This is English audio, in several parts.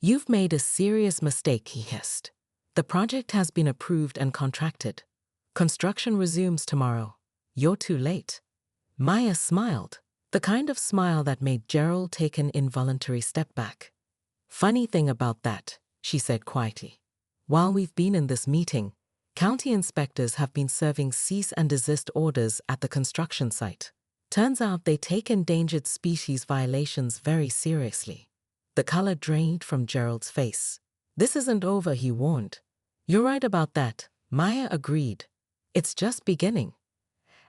"You've made a serious mistake," he hissed. "The project has been approved and contracted. Construction resumes tomorrow. You're too late." Maya smiled, the kind of smile that made Gerald take an involuntary step back. "Funny thing about that," she said quietly. "While we've been in this meeting, county inspectors have been serving cease and desist orders at the construction site. Turns out they take endangered species violations very seriously." The color drained from Gerald's face. "This isn't over," he warned. "You're right about that," Maya agreed. "It's just beginning."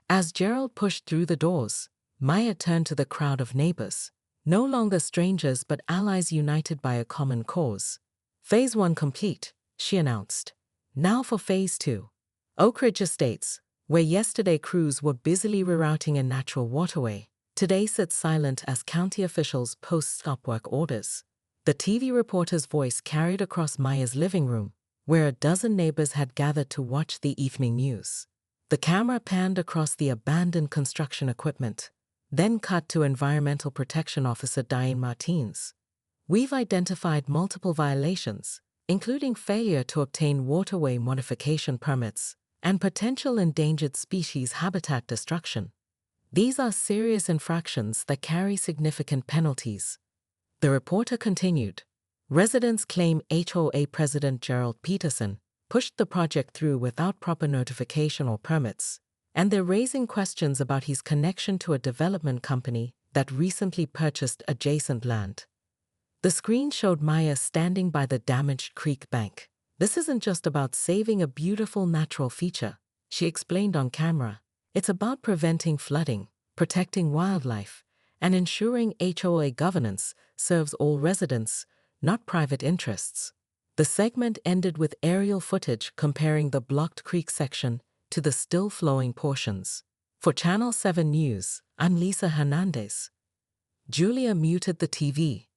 As Gerald pushed through the doors, Maya turned to the crowd of neighbors, no longer strangers but allies united by a common cause. "Phase 1 complete," she announced. "Now for Phase 2. Oak Ridge Estates, where yesterday crews were busily rerouting a natural waterway, today sits silent as county officials post stop-work orders." The TV reporter's voice carried across Maya's living room, where a dozen neighbors had gathered to watch the evening news. The camera panned across the abandoned construction equipment, then cut to Environmental Protection Officer Diane Martins. "We've identified multiple violations, including failure to obtain waterway modification permits and potential endangered species habitat destruction. These are serious infractions that carry significant penalties." The reporter continued. "Residents claim HOA President Gerald Peterson pushed the project through without proper notification or permits, and they're raising questions about his connection to a development company that recently purchased adjacent land." The screen showed Maya standing by the damaged creek bank. "This isn't just about saving a beautiful natural feature," she explained on camera. "It's about preventing flooding, protecting wildlife, and ensuring HOA governance serves all residents, not private interests." The segment ended with aerial footage comparing the blocked creek section to the still-flowing portions. For Channel 7 News, I'm Lisa Hernandez. Julia muted the TV.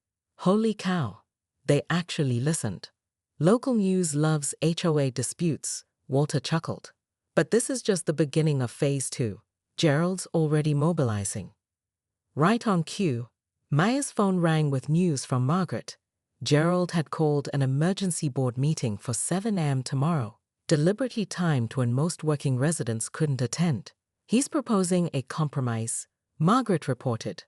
"Holy cow, they actually listened." "Local news loves HOA disputes," Walter chuckled. "But this is just the beginning of Phase 2. Gerald's already mobilizing." Right on cue, Maya's phone rang with news from Margaret. Gerald had called an emergency board meeting for 7 a.m. tomorrow, deliberately timed when most working residents couldn't attend. "He's proposing a compromise," Margaret reported.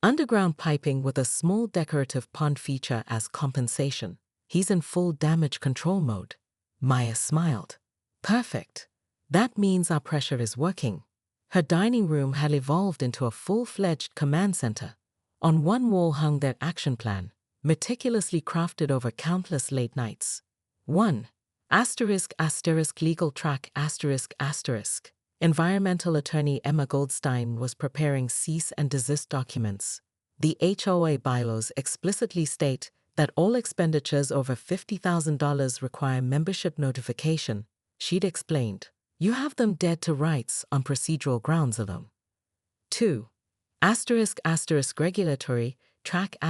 "Underground piping with a small decorative pond feature as compensation. He's in full damage control mode." Maya smiled. "Perfect. That means our pressure is working." Her dining room had evolved into a full-fledged command center. On one wall hung their action plan, meticulously crafted over countless late nights. 1. *** legal track ***. Environmental attorney Emma Goldstein was preparing cease and desist documents. The HOA bylaws explicitly state that all expenditures over $50,000 require membership notification, she'd explained. "You have them dead to rights on procedural grounds alone." 2. *** regulatory track ***.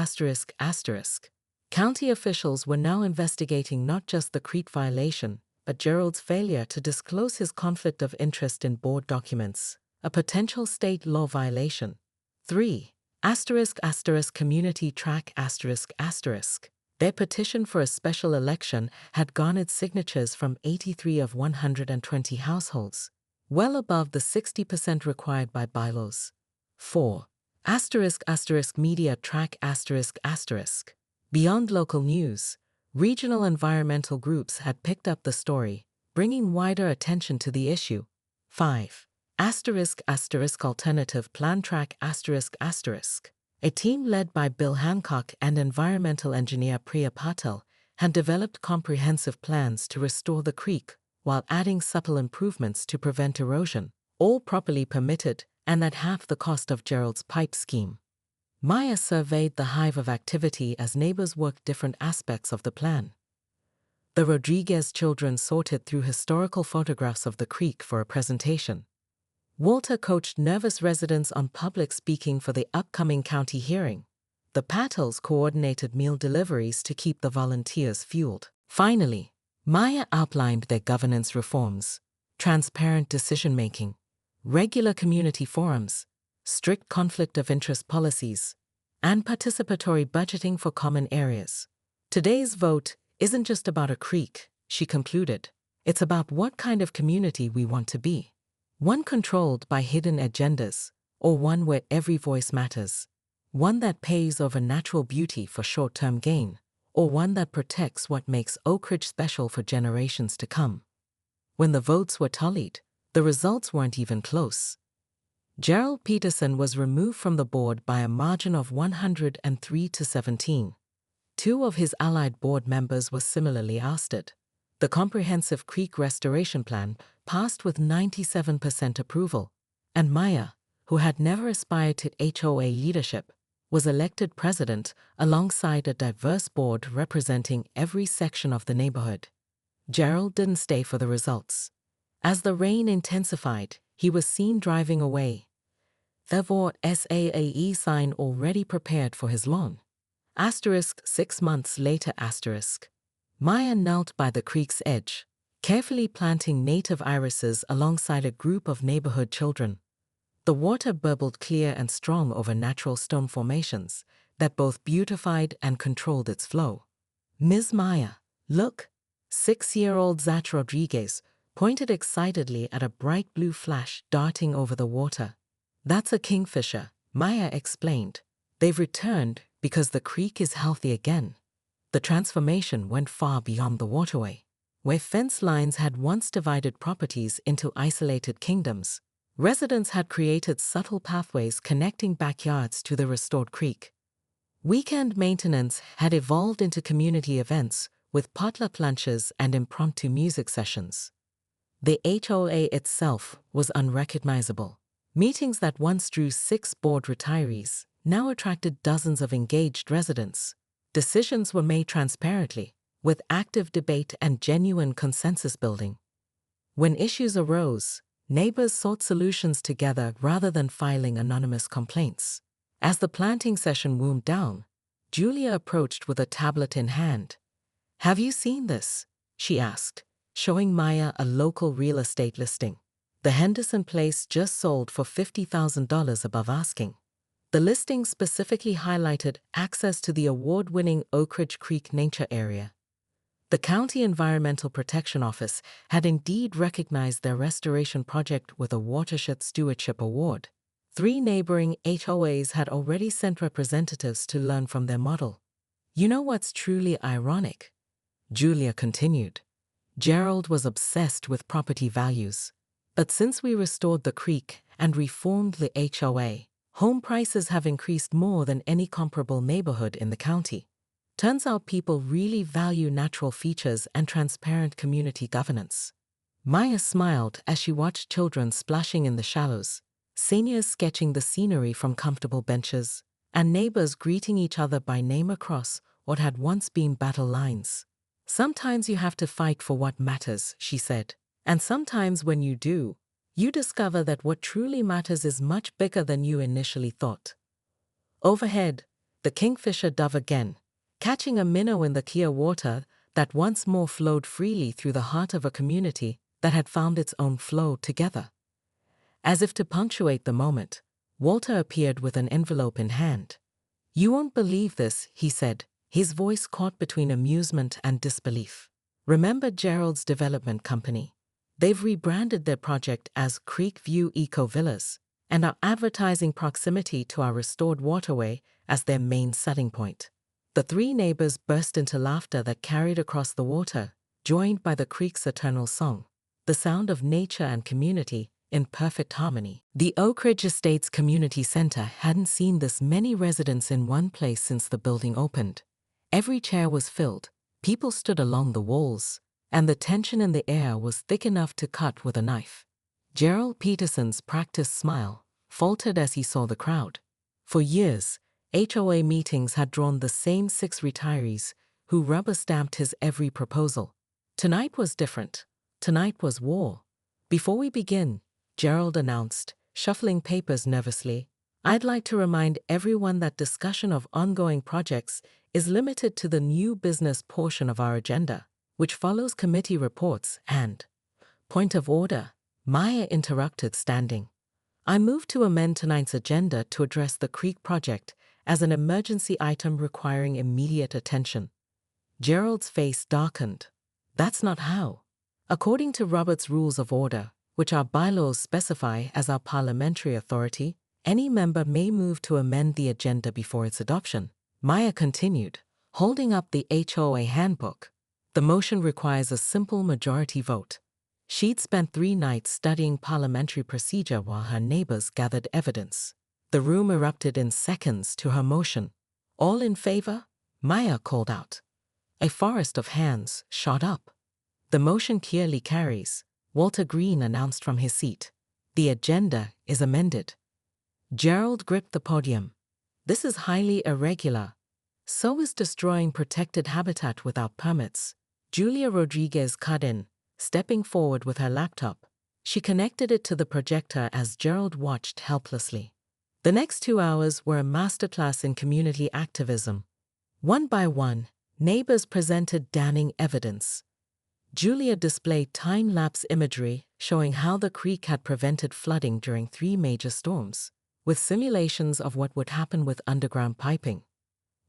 County officials were now investigating not just the creek violation, but Gerald's failure to disclose his conflict of interest in board documents, a potential state law violation. 3. *** community track ***. Their petition for a special election had garnered signatures from 83 of 120 households, well above the 60% required by bylaws. 4. *** media track ***. Beyond local news, regional environmental groups had picked up the story, bringing wider attention to the issue. 5. *** alternative plan track ***. A team led by Bill Hancock and environmental engineer Priya Patel had developed comprehensive plans to restore the creek while adding subtle improvements to prevent erosion, all properly permitted and at half the cost of Gerald's pipe scheme. Maya surveyed the hive of activity as neighbors worked different aspects of the plan. The Rodriguez children sorted through historical photographs of the creek for a presentation. Walter coached nervous residents on public speaking for the upcoming county hearing. The Patels coordinated meal deliveries to keep the volunteers fueled. Finally, Maya outlined their governance reforms: transparent decision-making, regular community forums, strict conflict of interest policies, and participatory budgeting for common areas. Today's vote isn't just about a creek, she concluded. It's about what kind of community we want to be. One controlled by hidden agendas, or one where every voice matters. One that pays over natural beauty for short-term gain, or one that protects what makes Oak Ridge special for generations to come. When the votes were tallied, the results weren't even close. Gerald Peterson was removed from the board by a margin of 103 to 17. Two of his allied board members were similarly ousted. The Comprehensive Creek Restoration Plan passed with 97% approval, and Maya, who had never aspired to HOA leadership, was elected president alongside a diverse board representing every section of the neighborhood. Gerald didn't stay for the results. As the rain intensified, he was seen driving away. The vote SAAE sign already prepared for his lawn. 6 months later. Maya knelt by the creek's edge, carefully planting native irises alongside a group of neighborhood children. The water burbled clear and strong over natural stone formations that both beautified and controlled its flow. Ms. Maya, look! 6-year-old Zach Rodriguez pointed excitedly at a bright blue flash darting over the water. That's a kingfisher, Maya explained. They've returned because the creek is healthy again. The transformation went far beyond the waterway. Where fence lines had once divided properties into isolated kingdoms, residents had created subtle pathways connecting backyards to the restored creek. Weekend maintenance had evolved into community events with potluck lunches and impromptu music sessions. The HOA itself was unrecognizable. Meetings that once drew 6 board retirees now attracted dozens of engaged residents. Decisions were made transparently, with active debate and genuine consensus building. When issues arose, neighbors sought solutions together rather than filing anonymous complaints. As the planting session wound down, Julia approached with a tablet in hand. "Have you seen this?" she asked, showing Maya a local real estate listing. The Henderson place just sold for $50,000 above asking. The listing specifically highlighted access to the award-winning Oak Ridge Creek nature area. The County Environmental Protection Office had indeed recognized their restoration project with a Watershed Stewardship Award. 3 neighboring HOAs had already sent representatives to learn from their model. You know what's truly ironic? Julia continued. Gerald was obsessed with property values. But since we restored the creek and reformed the HOA, home prices have increased more than any comparable neighborhood in the county. Turns out people really value natural features and transparent community governance. Maya smiled as she watched children splashing in the shallows, seniors sketching the scenery from comfortable benches, and neighbors greeting each other by name across what had once been battle lines. Sometimes you have to fight for what matters, she said, and sometimes when you do, you discover that what truly matters is much bigger than you initially thought. Overhead, the kingfisher dove again, catching a minnow in the clear water that once more flowed freely through the heart of a community that had found its own flow together. As if to punctuate the moment, Walter appeared with an envelope in hand. "You won't believe this," he said, his voice caught between amusement and disbelief. "Remember Gerald's development company? They've rebranded their project as Creek View Eco Villas and are advertising proximity to our restored waterway as their main selling point." The 3 neighbors burst into laughter that carried across the water, joined by the creek's eternal song, the sound of nature and community in perfect harmony. The Oak Ridge Estates Community Center hadn't seen this many residents in one place since the building opened. Every chair was filled, people stood along the walls, and the tension in the air was thick enough to cut with a knife. Gerald Peterson's practiced smile faltered as he saw the crowd. For years, HOA meetings had drawn the same 6 retirees who rubber-stamped his every proposal. Tonight was different. Tonight was war. "Before we begin," Gerald announced, shuffling papers nervously, "I'd like to remind everyone that discussion of ongoing projects is limited to the new business portion of our agenda, which follows committee reports and—" "Point of order," Maya interrupted, standing. "I move to amend tonight's agenda to address the creek project as an emergency item requiring immediate attention." Gerald's face darkened. That's not how. According to Robert's Rules of Order, which our bylaws specify as our parliamentary authority, any member may move to amend the agenda before its adoption. Maya continued, holding up the HOA handbook. The motion requires a simple majority vote. She'd spent 3 nights studying parliamentary procedure while her neighbors gathered evidence. The room erupted in seconds to her motion. All in favor? Maya called out. A forest of hands shot up. The motion clearly carries, Walter Green announced from his seat. The agenda is amended. Gerald gripped the podium. This is highly irregular. So is destroying protected habitat without permits. Julia Rodriguez cut in, stepping forward with her laptop. She connected it to the projector as Gerald watched helplessly. The next 2 hours were a masterclass in community activism. One by one, neighbors presented damning evidence. Julia displayed time-lapse imagery showing how the creek had prevented flooding during 3 major storms, with simulations of what would happen with underground piping.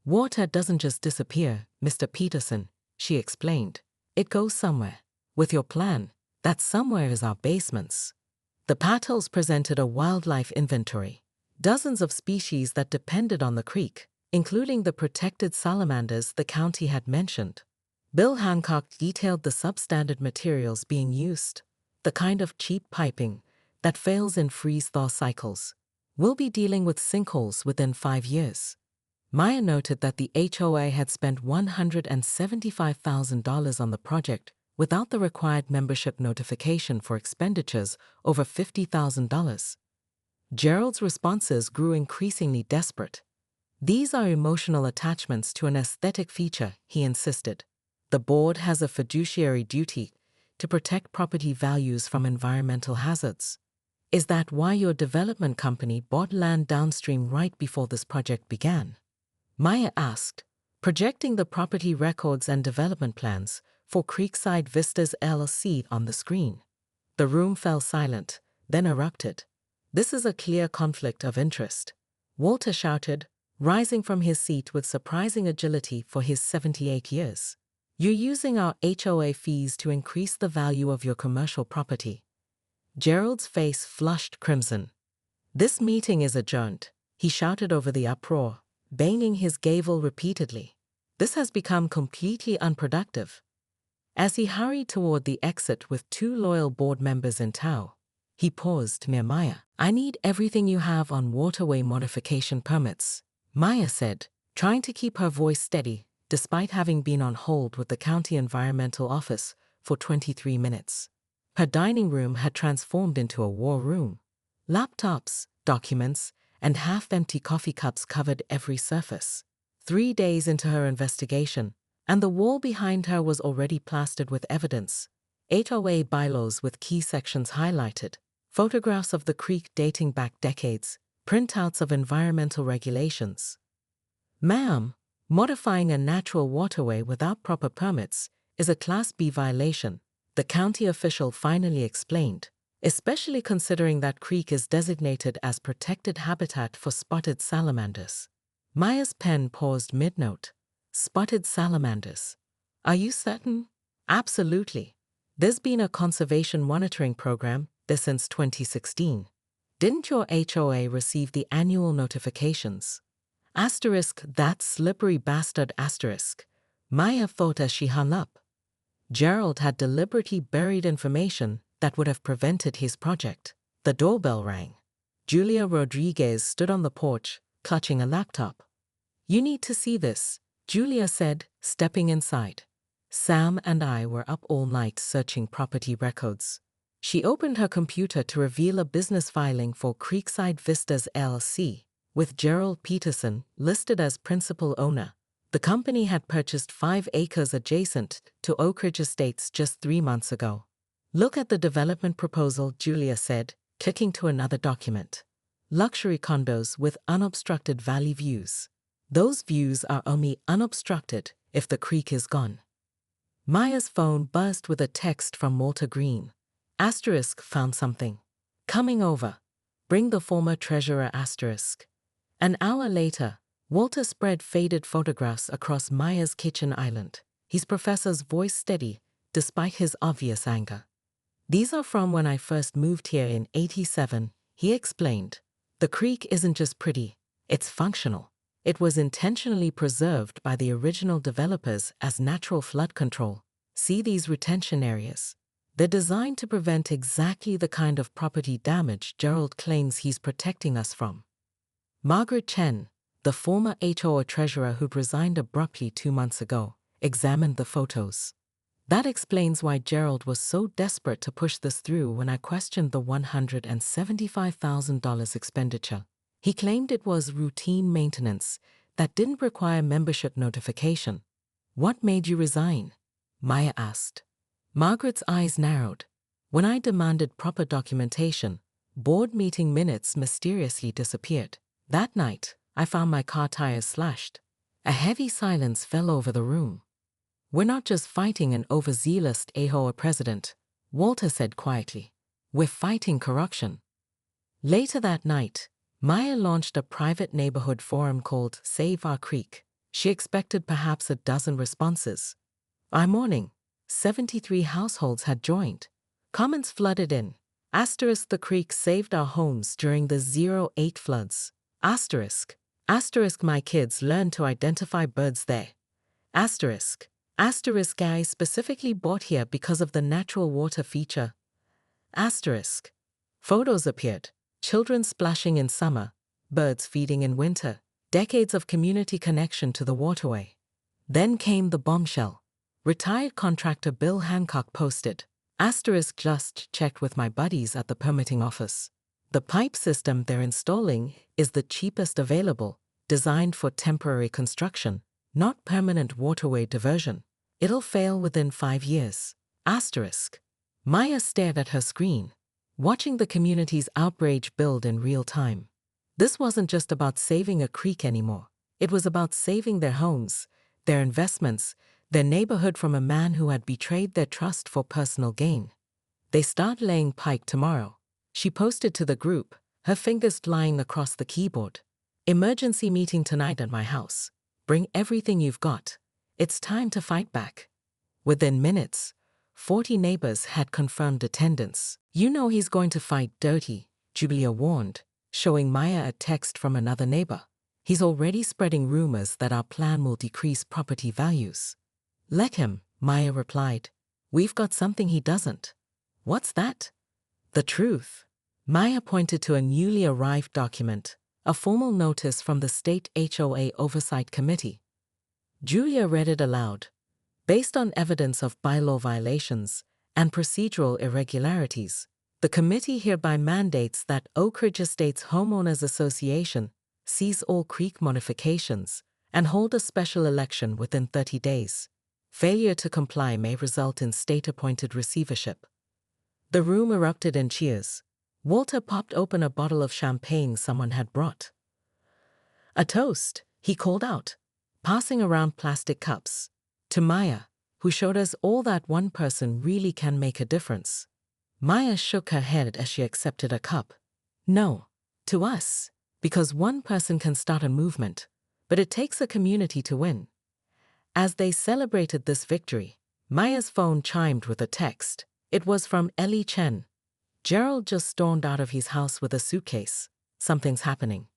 Water doesn't just disappear, Mr. Peterson, she explained. It goes somewhere. With your plan, that somewhere is our basements. The Patels presented a wildlife inventory, dozens of species that depended on the creek, including the protected salamanders the county had mentioned. Bill Hancock detailed the substandard materials being used, the kind of cheap piping that fails in freeze-thaw cycles. We'll be dealing with sinkholes within 5 years. Maya noted that the HOA had spent $175,000 on the project without the required membership notification for expenditures over $50,000. Gerald's responses grew increasingly desperate. These are emotional attachments to an aesthetic feature, he insisted. The board has a fiduciary duty to protect property values from environmental hazards. Is that why your development company bought land downstream right before this project began? Maya asked, projecting the property records and development plans for Creekside Vistas LLC on the screen. The room fell silent, then erupted. This is a clear conflict of interest, Walter shouted, rising from his seat with surprising agility for his 78 years. You're using our HOA fees to increase the value of your commercial property. Gerald's face flushed crimson. This meeting is adjourned, he shouted over the uproar, banging his gavel repeatedly. This has become completely unproductive. As he hurried toward the exit with 2 loyal board members in tow, he paused near Maya. I need everything you have on waterway modification permits, Maya said, trying to keep her voice steady despite having been on hold with the county environmental office for 23 minutes. Her dining room had transformed into a war room. Laptops, documents, and half-empty coffee cups covered every surface. 3 days into her investigation, and the wall behind her was already plastered with evidence. HOA bylaws with key sections highlighted, photographs of the creek dating back decades, printouts of environmental regulations. Ma'am, modifying a natural waterway without proper permits is a Class B violation, the county official finally explained, especially considering that creek is designated as protected habitat for spotted salamanders. Maya's pen paused mid-note. Spotted salamanders. Are you certain? Absolutely. There's been a conservation monitoring program there since 2016. Didn't your HOA receive the annual notifications? Asterisk, that slippery bastard asterisk, Maya thought as she hung up. Gerald had deliberately buried information that would have prevented his project. The doorbell rang. Julia Rodriguez stood on the porch, clutching a laptop. You need to see this, Julia said, stepping inside. Sam and I were up all night searching property records. She opened her computer to reveal a business filing for Creekside Vistas LLC, with Gerald Peterson listed as principal owner. The company had purchased 5 acres adjacent to Oak Ridge Estates just 3 months ago. Look at the development proposal, Julia said, clicking to another document. Luxury condos with unobstructed valley views. Those views are only unobstructed if the creek is gone. Maya's phone buzzed with a text from Walter Green. Asterisk, found something. Coming over. Bring the former treasurer asterisk. An hour later, Walter spread faded photographs across Maya's kitchen island. his professor's voice steady, despite his obvious anger. "These are from when I first moved here in '87, he explained. "The creek isn't just pretty, it's functional. It was intentionally preserved by the original developers as natural flood control. See these retention areas? They're designed to prevent exactly the kind of property damage Gerald claims he's protecting us from." Margaret Chen, the former HOA treasurer who'd resigned abruptly 2 months ago, examined the photos. "That explains why Gerald was so desperate to push this through when I questioned the $175,000 expenditure. He claimed it was routine maintenance that didn't require membership notification." "What made you resign?" Maya asked. Margaret's eyes narrowed. "When I demanded proper documentation, board meeting minutes mysteriously disappeared. That night, I found my car tires slashed." A heavy silence fell over the room. "We're not just fighting an overzealous HOA president," Walter said quietly. "We're fighting corruption." Later that night, Maya launched a private neighborhood forum called Save Our Creek. She expected perhaps a dozen responses. By morning, 73 households had joined. Comments flooded in. Asterisk, "The creek saved our homes during the '08 floods." Asterisk. Asterisk, "My kids learned to identify birds there." Asterisk. Asterisk, "I specifically bought here because of the natural water feature." Asterisk. Photos appeared. Children splashing in summer, birds feeding in winter, decades of community connection to the waterway. Then came the bombshell. Retired contractor Bill Hancock posted, Asterisk, "Just checked with my buddies at the permitting office. The pipe system they're installing is the cheapest available, designed for temporary construction, not permanent waterway diversion. It'll fail within 5 years." Asterisk. Maya stared at her screen, watching the community's outrage build in real time. This wasn't just about saving a creek anymore. It was about saving their homes, their investments, their neighborhood from a man who had betrayed their trust for personal gain. "They start laying pipe tomorrow," she posted to the group, her fingers flying across the keyboard. "Emergency meeting tonight at my house. Bring everything you've got. It's time to fight back." Within minutes, 40 neighbors had confirmed attendance. "You know he's going to fight dirty," Julia warned, showing Maya a text from another neighbor. "He's already spreading rumors that our plan will decrease property values." "Let him," Maya replied. "We've got something he doesn't." "What's that?" "The truth." Maya pointed to a newly arrived document, a formal notice from the state HOA Oversight Committee. Julia read it aloud. "Based on evidence of bylaw violations and procedural irregularities, the committee hereby mandates that Oak Ridge Estates Homeowners Association cease all creek modifications and hold a special election within 30 days. Failure to comply may result in state-appointed receivership." The room erupted in cheers. Walter popped open a bottle of champagne someone had brought. "A toast," he called out, passing around plastic cups. "To Maya, who showed us all that one person really can make a difference." Maya shook her head as she accepted a cup. "No, to us, because one person can start a movement, but it takes a community to win." As they celebrated this victory, Maya's phone chimed with a text. It was from Ellie Chen. "Gerald just stormed out of his house with a suitcase. Something's happening."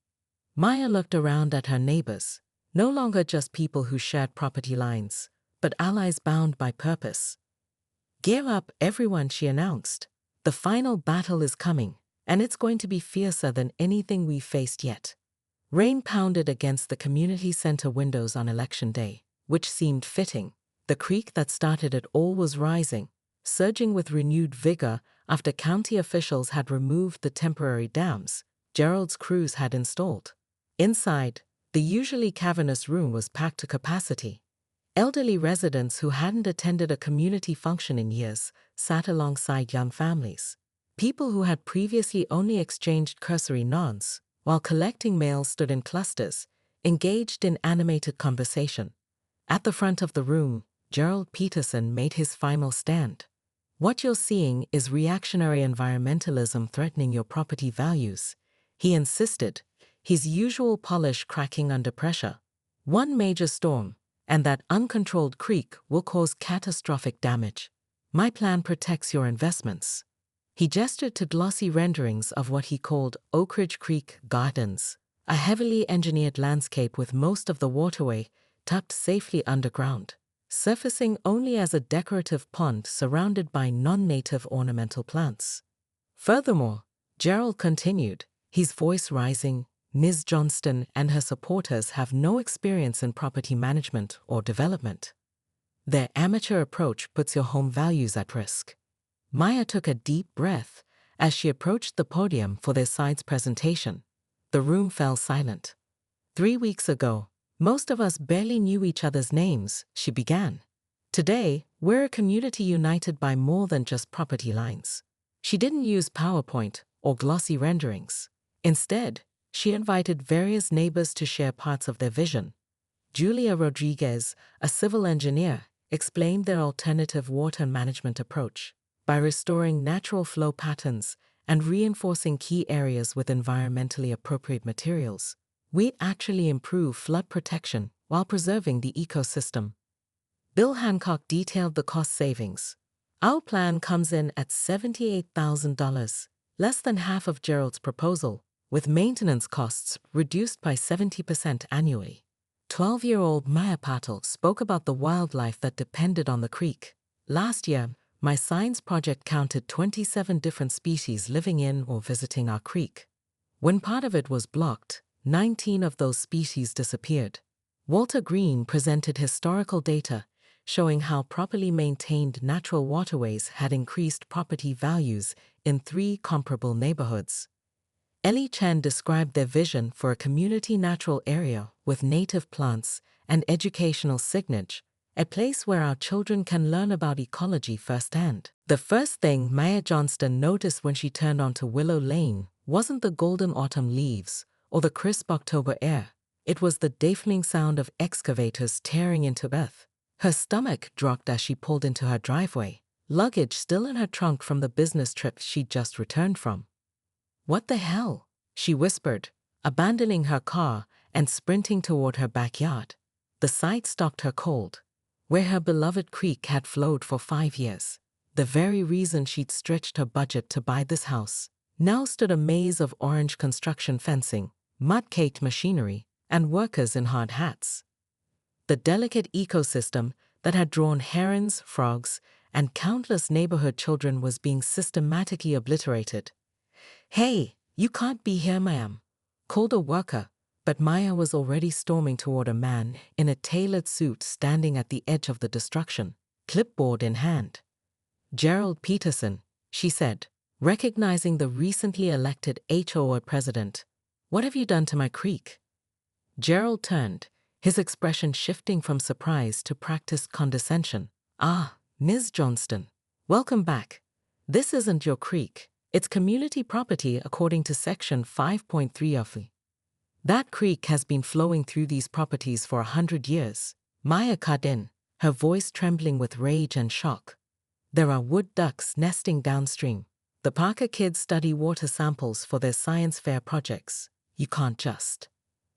Maya looked around at her neighbors, no longer just people who shared property lines, but allies bound by purpose. "Gear up, everyone," she announced. "The final battle is coming, and it's going to be fiercer than anything we've faced yet." Rain pounded against the community center windows on election day, which seemed fitting. The creek that started it all was rising, surging with renewed vigor after county officials had removed the temporary dams Gerald's crews had installed. Inside, the usually cavernous room was packed to capacity. Elderly residents who hadn't attended a community function in years sat alongside young families. People who had previously only exchanged cursory nods, while collecting mail stood in clusters, engaged in animated conversation. At the front of the room, Gerald Peterson made his final stand. "What you're seeing is reactionary environmentalism threatening your property values," he insisted, his usual polish cracking under pressure. "One major storm, and that uncontrolled creek will cause catastrophic damage. My plan protects your investments. He gestured to glossy renderings of what he called Oak Ridge Creek Gardens, a heavily engineered landscape with most of the waterway tucked safely underground, surfacing only as a decorative pond surrounded by non-native ornamental plants. Furthermore, Gerald continued, his voice rising, Ms. Johnston and her supporters have no experience in property management or development. Their amateur approach puts your home values at risk. Maya took a deep breath as she approached the podium for their side's presentation. The room fell silent. 3 weeks ago, most of us barely knew each other's names, she began. Today, we're a community united by more than just property lines. She didn't use PowerPoint or glossy renderings. Instead, she invited various neighbors to share parts of their vision. Julia Rodriguez, a civil engineer, explained their alternative water management approach. By restoring natural flow patterns and reinforcing key areas with environmentally appropriate materials, we actually improve flood protection while preserving the ecosystem. Bill Hancock detailed the cost savings. Our plan comes in at $78,000, less than half of Gerald's proposal, with maintenance costs reduced by 70% annually. 12-year-old Maya Patel spoke about the wildlife that depended on the creek. Last year, my science project counted 27 different species living in or visiting our creek. When part of it was blocked, 19 of those species disappeared. Walter Green presented historical data showing how properly maintained natural waterways had increased property values in 3 comparable neighborhoods. Ellie Chen described their vision for a community natural area with native plants and educational signage, a place where our children can learn about ecology firsthand. The first thing Maya Johnston noticed when she turned onto Willow Lane wasn't the golden autumn leaves or the crisp October air. It was the deafening sound of excavators tearing into earth. Her stomach dropped as she pulled into her driveway, luggage still in her trunk from the business trip she'd just returned from. "What the hell?" she whispered, abandoning her car and sprinting toward her backyard. The sight stopped her cold. Where her beloved creek had flowed for 5 years, the very reason she'd stretched her budget to buy this house, now stood a maze of orange construction fencing, mud-caked machinery, and workers in hard hats. The delicate ecosystem that had drawn herons, frogs, and countless neighborhood children was being systematically obliterated. "Hey, you can't be here, ma'am," called a worker, but Maya was already storming toward a man in a tailored suit standing at the edge of the destruction, clipboard in hand. "Gerald Peterson," she said, recognizing the recently elected HOA president. "What have you done to my creek?" Gerald turned, his expression shifting from surprise to practiced condescension. "Ah, Ms. Johnston. Welcome back. This isn't your creek. It's community property according to Section 5.3 of the. That creek has been flowing through these properties for 100 years. Maya cut in, her voice trembling with rage and shock. There are wood ducks nesting downstream. The Parker kids study water samples for their science fair projects. You can't just.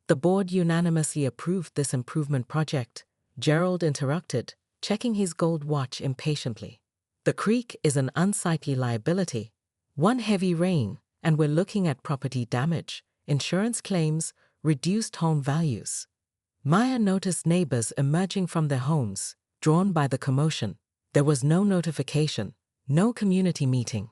The board unanimously approved this improvement project, Gerald interrupted, checking his gold watch impatiently. The creek is an unsightly liability. One heavy rain, and we're looking at property damage, insurance claims, reduced home values. Maya noticed neighbors emerging from their homes, drawn by the commotion. There was no notification, no community meeting.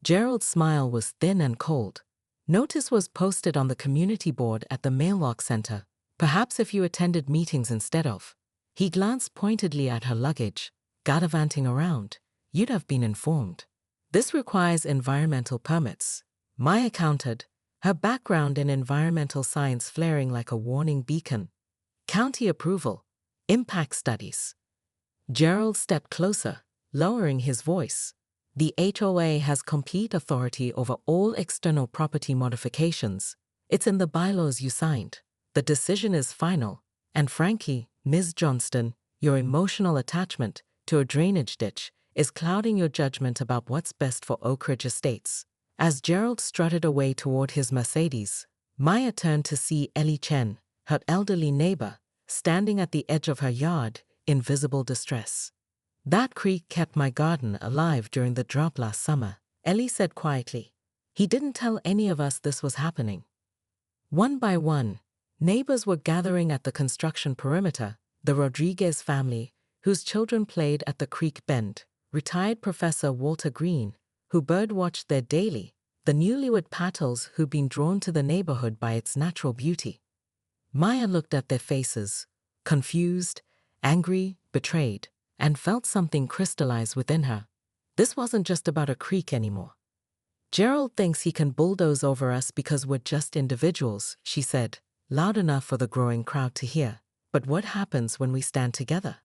Gerald's smile was thin and cold. Notice was posted on the community board at the mailbox center, perhaps if you attended meetings instead of. He glanced pointedly at her luggage, gallivanting around. You'd have been informed. This requires environmental permits. Maya countered, her background in environmental science flaring like a warning beacon. County approval. Impact studies. Gerald stepped closer, lowering his voice. The HOA has complete authority over all external property modifications. It's in the bylaws you signed. The decision is final, and frankly, Ms. Johnston, your emotional attachment to a drainage ditch is clouding your judgment about what's best for Oak Ridge Estates. As Gerald strutted away toward his Mercedes, Maya turned to see Ellie Chen, her elderly neighbor, standing at the edge of her yard in visible distress. That creek kept my garden alive during the drought last summer, Ellie said quietly. He didn't tell any of us this was happening. One by one, neighbors were gathering at the construction perimeter. The Rodriguez family, whose children played at the creek bend, retired Professor Walter Green, who birdwatched there daily, the newlywed Patels who'd been drawn to the neighborhood by its natural beauty. Maya looked at their faces, confused, angry, betrayed, and felt something crystallize within her. This wasn't just about a creek anymore. Gerald thinks he can bulldoze over us because we're just individuals, she said, loud enough for the growing crowd to hear. But what happens when we stand together?